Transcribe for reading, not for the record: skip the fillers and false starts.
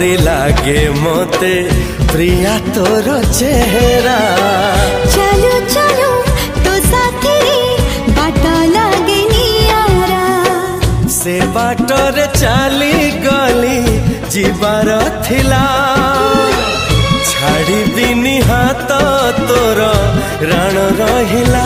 परी लागे मोते प्रिया तोर चेहरा। चलो चलो तो साथी बाट लागे नियारा। से बाटरे चली गली जीवार थिला छाड़ी बिनी हाथ तोर राण रहिला।